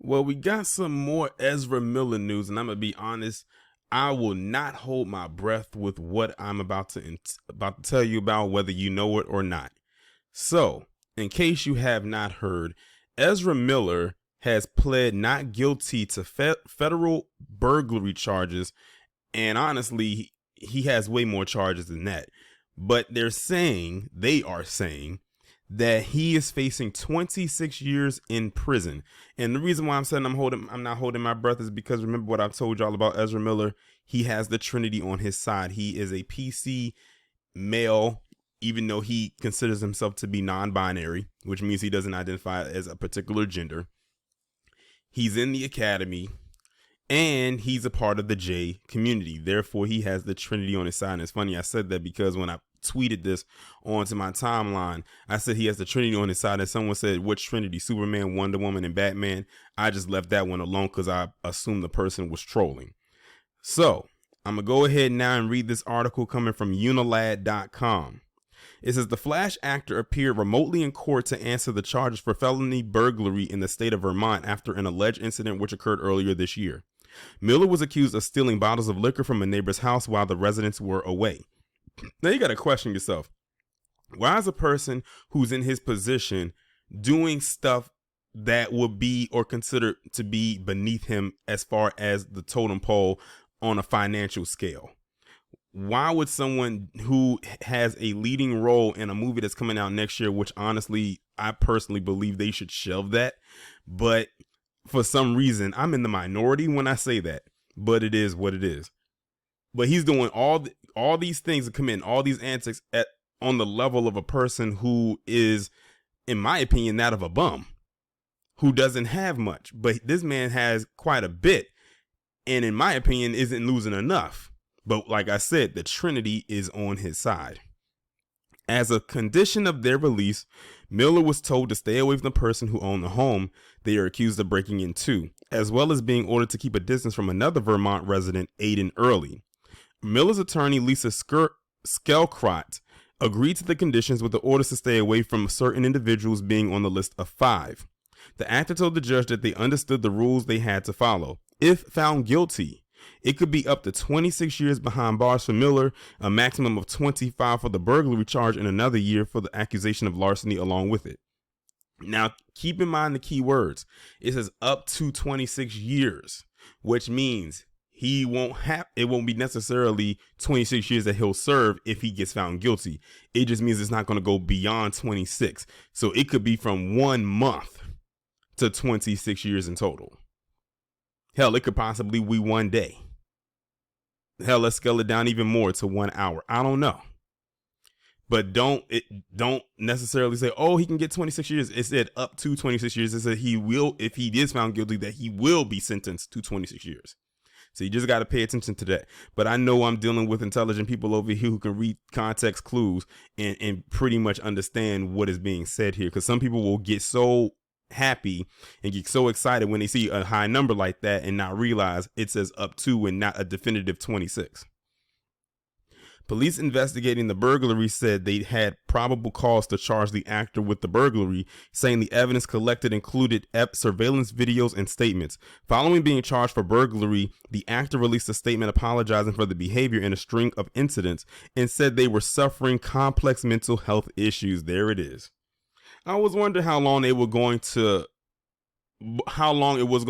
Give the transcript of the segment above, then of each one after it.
Well, we got some more Ezra Miller news, and I'm gonna be honest. I will not hold my breath with what I'm about to tell you about, whether you know it or not. So, in case you have not heard, Ezra Miller has pled not guilty to federal burglary charges, and honestly, he has way more charges than that. But they are saying that he is facing 26 years in prison. And the reason why I'm saying I'm not holding my breath is because remember what I've told y'all about Ezra Miller. He has the Trinity on his side. He is a PC male, even though he considers himself to be non-binary, which means he doesn't identify as a particular gender. He's in the academy and he's a part of the J community. Therefore, he has the Trinity on his side. And it's funny I said that because when I tweeted this onto my timeline, I said he has the Trinity on his side, and someone said, which Trinity? Superman, Wonder Woman, and Batman? I just left that one alone because I assumed the person was trolling. So I'm gonna go ahead now and read this article coming from unilad.com. It says the Flash actor appeared remotely in court to answer the charges for felony burglary in the state of Vermont after an alleged incident which occurred earlier this year. Miller was accused of stealing bottles of liquor from a neighbor's house while the residents were away. Now you got to question yourself. Why is a person who's in his position doing stuff that would be or considered to be beneath him as far as the totem pole on a financial scale? Why would someone who has a leading role in a movie that's coming out next year, which honestly, I personally believe they should shelve that. But for some reason, I'm in the minority when I say that, but it is what it is. But he's doing all these things to commit all these antics on the level of a person who is, in my opinion, that of a bum who doesn't have much. But this man has quite a bit, and in my opinion, isn't losing enough. But like I said, the Trinity is on his side. As a condition of their release, Miller was told to stay away from the person who owned the home they are accused of breaking into, as well as being ordered to keep a distance from another Vermont resident, Aiden Early. Miller's attorney, Lisa Skelkrot, agreed to the conditions with the orders to stay away from certain individuals being on the list of 5. The actor told the judge that they understood the rules they had to follow. If found guilty, it could be up to 26 years behind bars for Miller, a maximum of 25 for the burglary charge, and another year for the accusation of larceny along with it. Now, keep in mind the key words. It says up to 26 years, which means it won't be necessarily 26 years that he'll serve if he gets found guilty. It just means it's not going to go beyond 26. So it could be from 1 month to 26 years in total. Hell, it could possibly be 1 day. Hell, let's scale it down even more to 1 hour. I don't know. But don't necessarily say, oh, he can get 26 years. It said up to 26 years. It said he will, if he is found guilty, that he will be sentenced to 26 years. So you just got to pay attention to that. But I know I'm dealing with intelligent people over here who can read context clues and pretty much understand what is being said here. Because some people will get so happy and get so excited when they see a high number like that and not realize it says up to and not a definitive 26. Police investigating the burglary said they had probable cause to charge the actor with the burglary, saying the evidence collected included surveillance videos and statements. Following being charged for burglary, the actor released a statement apologizing for the behavior in a string of incidents and said they were suffering complex mental health issues. There it is. I was wondering how long it was going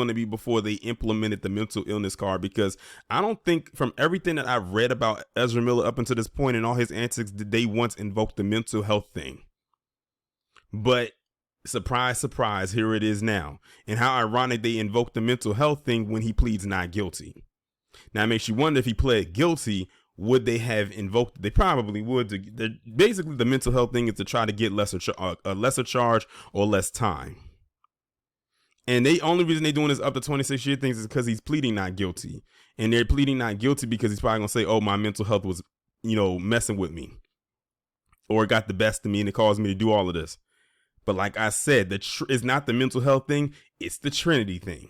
to be before they implemented the mental illness card, because I don't think, from everything that I've read about Ezra Miller up until this point and all his antics, did they once invoke the mental health thing. But surprise, surprise, here it is now. And how ironic they invoked the mental health thing when he pleads not guilty. Now it makes you wonder, if he pled guilty, would they have invoked it? They probably would. Basically, the mental health thing is to try to get a lesser charge or less time. And the only reason they're doing this up to 26 year things is because he's pleading not guilty. And they're pleading not guilty because he's probably going to say, oh, my mental health was, messing with me. Or it got the best of me and it caused me to do all of this. But like I said, it's not the mental health thing. It's the Trinity thing.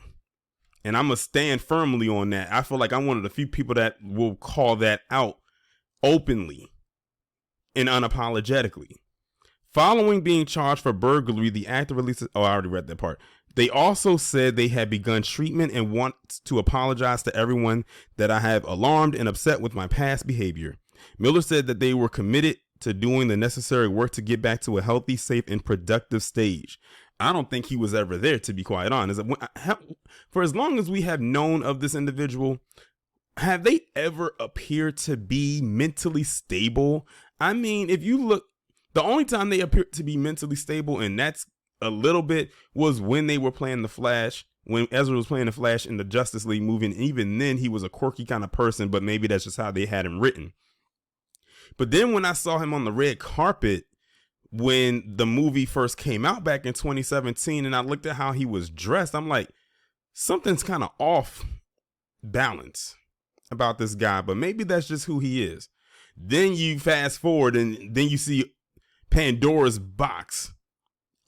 And I'm going to stand firmly on that. I feel like I'm one of the few people that will call that out openly and unapologetically. Following being charged for burglary, the actor released... Oh, I already read that part. They also said they had begun treatment and want to apologize to everyone that I have alarmed and upset with my past behavior. Miller said that they were committed to doing the necessary work to get back to a healthy, safe, and productive stage. I don't think he was ever there, to be quite honest. For as long as we have known of this individual, have they ever appeared to be mentally stable? I mean, if you look, the only time they appeared to be mentally stable, and that's a little bit, was when they were playing the Flash, when Ezra was playing the Flash in the Justice League movie. And even then, he was a quirky kind of person, but maybe that's just how they had him written. But then when I saw him on the red carpet, when the movie first came out back in 2017, and I looked at how he was dressed, I'm like, something's kind of off balance about this guy, but maybe that's just who he is. Then you fast forward, and then you see Pandora's box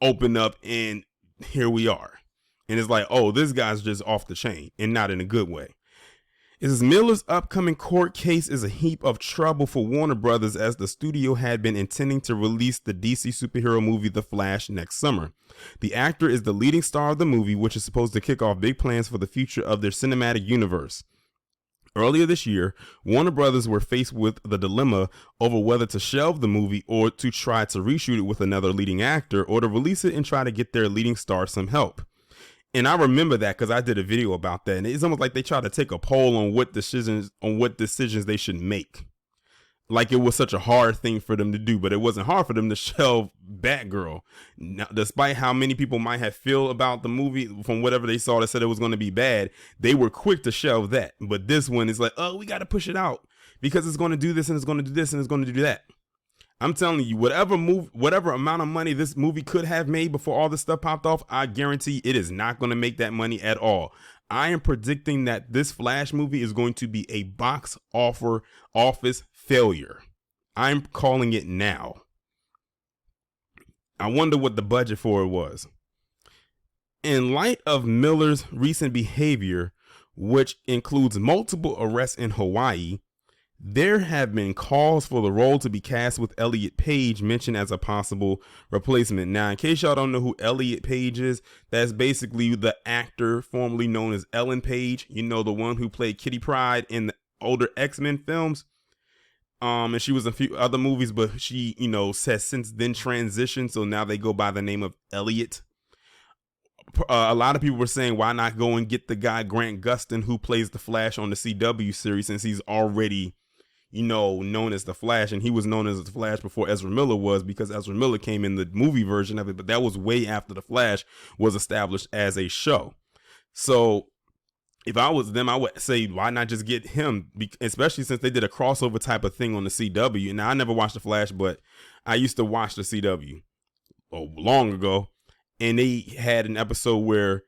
open up, and here we are. And it's like, oh, this guy's just off the chain, and not in a good way. It says Miller's upcoming court case is a heap of trouble for Warner Brothers, as the studio had been intending to release the DC superhero movie The Flash next summer. The actor is the leading star of the movie, which is supposed to kick off big plans for the future of their cinematic universe. Earlier this year, Warner Brothers were faced with the dilemma over whether to shelve the movie or to try to reshoot it with another leading actor, or to release it and try to get their leading star some help. And I remember that because I did a video about that, and it's almost like they tried to take a poll on what decisions they should make. Like it was such a hard thing for them to do, but it wasn't hard for them to shelve Batgirl. Now, despite how many people might have feel about the movie from whatever they saw that said it was going to be bad, they were quick to shelve that. But this one is like, oh, we got to push it out because it's going to do this and it's going to do this and it's going to do that. I'm telling you, whatever amount of money this movie could have made before all this stuff popped off, I guarantee it is not going to make that money at all. I am predicting that this Flash movie is going to be a box office failure. I'm calling it now. I wonder what the budget for it was. In light of Miller's recent behavior, which includes multiple arrests in Hawaii, there have been calls for the role to be cast with Elliot Page mentioned as a possible replacement. Now, in case y'all don't know who Elliot Page is, that's basically the actor formerly known as Ellen Page. You know, the one who played Kitty Pryde in the older X-Men films. And she was in a few other movies, but she, has since then transitioned. So now they go by the name of Elliot. A lot of people were saying, why not go and get the guy Grant Gustin who plays the Flash on the CW series, since he's already known as the Flash, and he was known as the Flash before Ezra Miller was, because Ezra Miller came in the movie version of it, but that was way after the Flash was established as a show. So if I was them, I would say, why not just get him, especially since they did a crossover type of thing on the CW. Now, I never watched the Flash, but I used to watch the CW long ago, and they had an episode where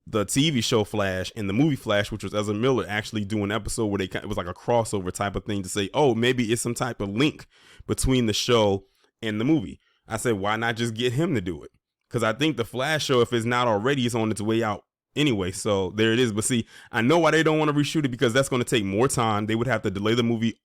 the TV show Flash and the movie Flash, which was Ezra Miller, actually do an episode where it was like a crossover type of thing to say, oh, maybe it's some type of link between the show and the movie. I said, why not just get him to do it? Because I think the Flash show, if it's not already, it's on its way out anyway. So there it is. But see, I know why they don't want to reshoot it, because that's going to take more time. They would have to delay the movie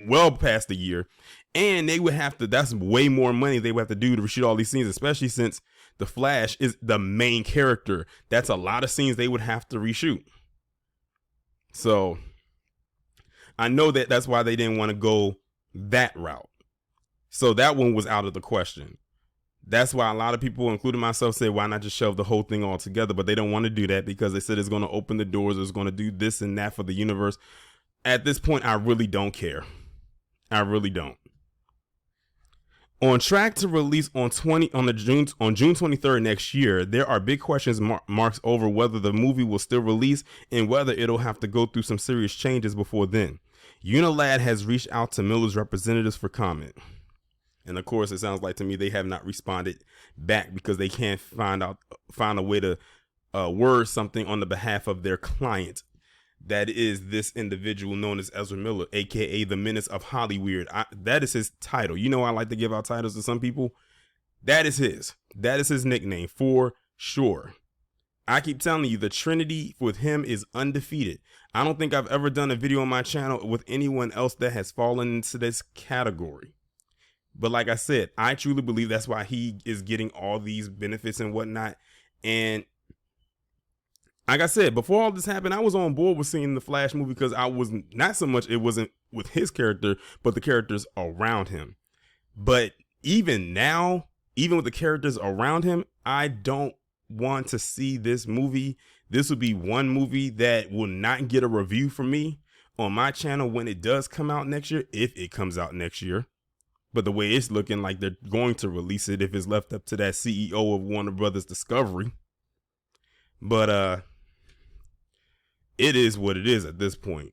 well past a year, and they would have to, that's way more money they would have to do to reshoot all these scenes, especially since the Flash is the main character. That's a lot of scenes they would have to reshoot. So I know that's why they didn't want to go that route. So that one was out of the question. That's why a lot of people, including myself, say, why not just shelve the whole thing all together? But they don't want to do that because they said it's going to open the doors. It's going to do this and that for the universe. At this point, I really don't care. I really don't. On track to release on June 23rd next year, there are big questions marks over whether the movie will still release and whether it'll have to go through some serious changes before then. Unilad has reached out to Miller's representatives for comment. And of course, it sounds like to me they have not responded back because they can't find a way to word something on the behalf of their client. That is this individual known as Ezra Miller, aka the Menace of Hollywood. That is his title. You know, I like to give out titles to some people. That is his nickname for sure. I keep telling you, the Trinity with him is undefeated. I don't think I've ever done a video on my channel with anyone else that has fallen into this category. But like I said, I truly believe that's why he is getting all these benefits and whatnot. And like I said, before all this happened, I was on board with seeing the Flash movie because I was not so much, it wasn't with his character, but the characters around him. But even now, even with the characters around him, I don't want to see this movie. This will be one movie that will not get a review from me on my channel when it does come out next year, if it comes out next year. But the way it's looking like they're going to release it if it's left up to that CEO of Warner Brothers Discovery. But it is what it is at this point.